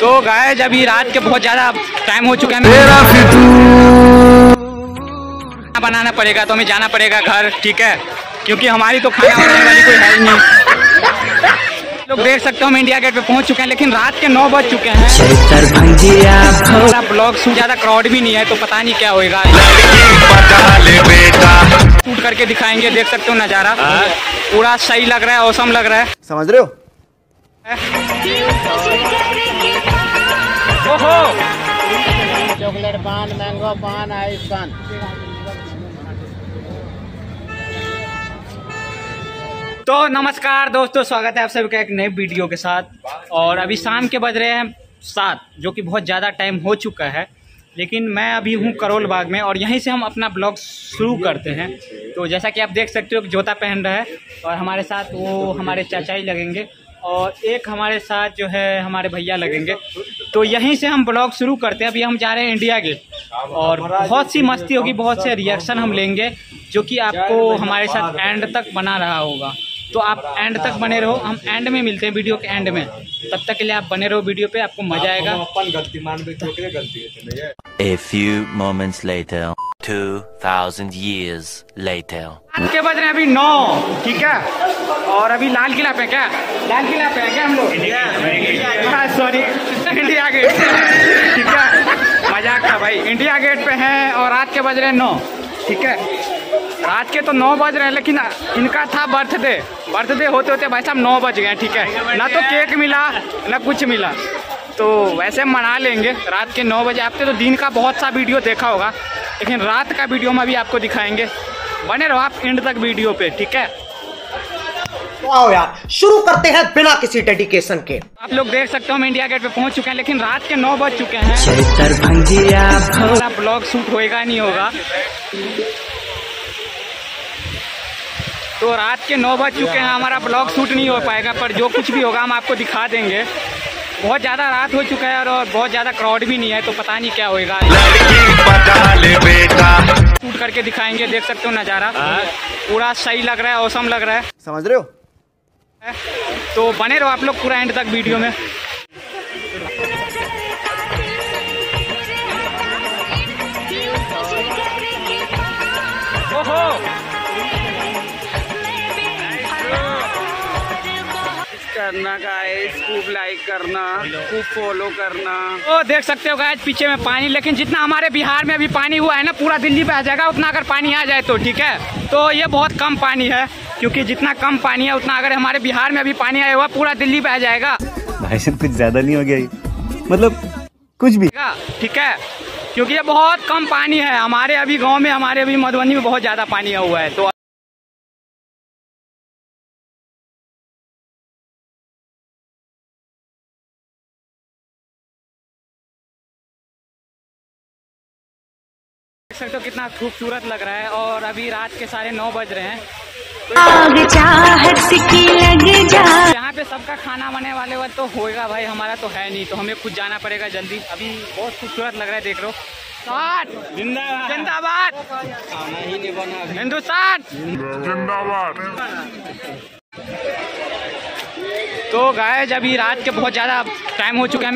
तो गाइस अभी रात के बहुत ज्यादा टाइम हो चुका है, बनाना पड़ेगा तो हमें जाना पड़ेगा घर, ठीक है, क्योंकि हमारी तो खाना बनाने वाली कोई है ही नहीं। लोग देख सकते हो हम इंडिया गेट पे पहुंच चुके हैं, लेकिन रात के 9 बज चुके हैं। ब्लॉग से ज्यादा क्राउड भी नहीं है, तो पता नहीं क्या होएगा। शूट करके दिखाएंगे, देख सकते हो नजारा पूरा सही लग रहा है, औसम लग रहा है, समझ रहे हो। ओहो चॉकलेट पान, मैंगो पान, आइस पान। तो नमस्कार दोस्तों, स्वागत है आप सभी का एक नए वीडियो के साथ। और अभी शाम के बज रहे हैं 7, जो कि बहुत ज़्यादा टाइम हो चुका है, लेकिन मैं अभी हूँ करोल बाग में और यहीं से हम अपना ब्लॉग शुरू करते हैं। तो जैसा कि आप देख सकते हो जूता पहन रहा है और हमारे साथ वो हमारे चाचा ही लगेंगे और एक हमारे साथ जो है हमारे भैया लगेंगे। तो यहीं से हम ब्लॉग शुरू करते हैं। अभी हम जा रहे हैं इंडिया गेट और बहुत सी मस्ती होगी, बहुत से रिएक्शन हम लेंगे, जो कि आपको हमारे साथ एंड तक बना रहा होगा। तो आप एंड तक बने रहो, हम एंड में मिलते हैं, वीडियो के एंड में। तब तक के लिए आप बने रहो वीडियो पे, आपको मजा आएगा। A few moments later, 2000 years later. रात के बज रहे हैं अभी 9, ठीक है, और अभी लाल किला पे क्या हम लोग सॉरी इंडिया गेट, ठीक है, मजाक था भाई। इंडिया गेट पे हैं और रात के बज रहे हैं 9, ठीक है, रात के तो 9 बज रहे हैं, लेकिन इनका था बर्थडे होते होते भाई साहब 9 बज गए, ठीक है। ना तो केक मिला ना कुछ मिला, तो वैसे मना लेंगे। रात के 9 बजे आपने तो दिन का बहुत सा वीडियो देखा होगा, लेकिन रात का वीडियो हम अभी आपको दिखाएंगे। बने रहो आप एंड तक वीडियो पे, ठीक है। तो आओ यार शुरू करते हैं बिना किसी डेडिकेशन के। आप लोग देख सकते हो हम इंडिया गेट पे पहुंच चुके हैं, लेकिन रात के 9 बज चुके हैं। हमारा ब्लॉग शूट होएगा नहीं होगा, तो रात के 9 बज चुके हैं, हमारा ब्लॉग शूट नहीं हो पाएगा, पर जो कुछ भी होगा हम आपको दिखा देंगे। बहुत ज़्यादा रात हो चुका है और बहुत ज़्यादा क्राउड भी नहीं है, तो पता नहीं क्या होएगा। शूट करके दिखाएंगे, देख सकते हो नज़ारा पूरा सही लग रहा है, औसम लग रहा है, समझ रहे हो। तो बने रहो आप लोग पूरा एंड तक वीडियो में। ओहो करना गाइस, खूब लाइक करना, खूब फॉलो करना। तो देख सकते हो गाइस पीछे में पानी, लेकिन जितना हमारे बिहार में अभी पानी हुआ है ना, पूरा दिल्ली पे आ जाएगा उतना अगर पानी आ जाए तो, ठीक है। तो ये बहुत कम पानी है, क्योंकि जितना कम पानी है उतना अगर हमारे बिहार में अभी पानी आया हुआ पूरा दिल्ली पे आ जाएगा। भाई साहब कुछ ज्यादा नहीं हो गया, मतलब कुछ भी, ठीक है, क्योंकि ये बहुत कम पानी है। हमारे अभी गाँव में, हमारे अभी मधुबनी में बहुत ज्यादा पानी हुआ है। तो देख सकते हो कितना खूबसूरत लग रहा है और अभी रात के 9:30 बज रहे हैं। यहाँ पे सबका खाना बनने वाले वक्त तो होएगा भाई, हमारा तो है नहीं, तो हमें खुद जाना पड़ेगा जल्दी। अभी बहुत खूबसूरत लग रहा है, देख लो। जिंदाबाद, हिंदुस्तान जिंदाबाद। तो गाइस अभी रात के बहुत ज्यादा टाइम हो चुका है,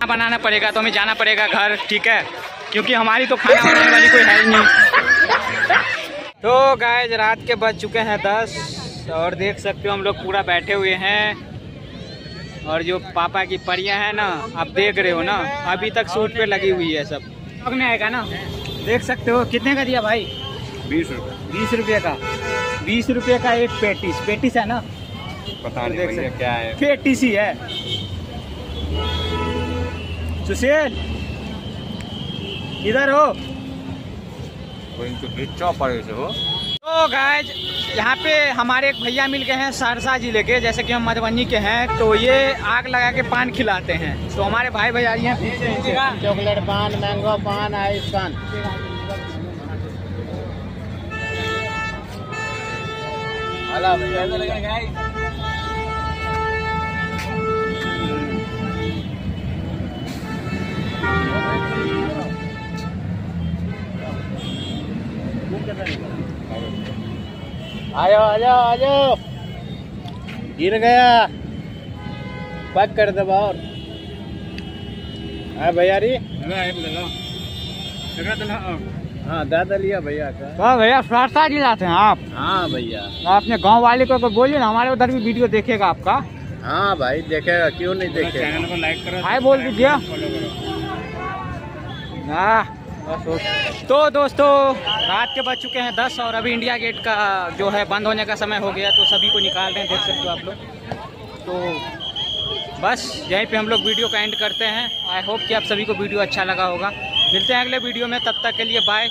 बनाना पड़ेगा तो हमें जाना पड़ेगा घर, ठीक है, क्योंकि हमारी तो खाना बनाने वाली कोई है ही नहीं। तो गाइस रात के बज चुके हैं 10 और देख सकते हो हम लोग पूरा बैठे हुए हैं, और जो पापा की परियां हैं ना, आप देख रहे हो ना, अभी तक शूट पे लगी हुई है। सब में आएगा ना, देख सकते हो। कितने का दिया भाई? 20 रुपये का। 20 रुपये का एक पेटिस है ना, पता नहीं भैया क्या है, पेटिस ही है। सुशील इधर हो, तो गाइस यहाँ पे हमारे एक भैया मिल गए हैं सहरसा जिले के, जैसे कि हम मधुबनी के हैं, तो ये आग लगा के पान खिलाते हैं। तो हमारे भाई भैया हैं पीछे, चॉकलेट पान, मैंगो पान, आइस पान। आयो आयो आयो, गिर गया। पैक कर दबा और भैया री हाँ दादा लिया भैया का। तो भैया सहरसा जिला से हैं आप? हाँ भैया। आपने गांव वाले को बोलिए ना, हमारे उधर भी वीडियो देखेगा आपका। हाँ भाई देखेगा, क्यों नहीं देखेगा। चैनल को लाइक करो, हाय बोल दीजिए। तो दोस्तों रात के बज चुके हैं 10 और अभी इंडिया गेट का जो है बंद होने का समय हो गया, तो सभी को निकाल रहे हैं, देख सकते हो आप लोग। तो बस यहीं पे हम लोग वीडियो का एंड करते हैं। आई होप कि आप सभी को वीडियो अच्छा लगा होगा। मिलते हैं अगले वीडियो में, तब तक के लिए बाय।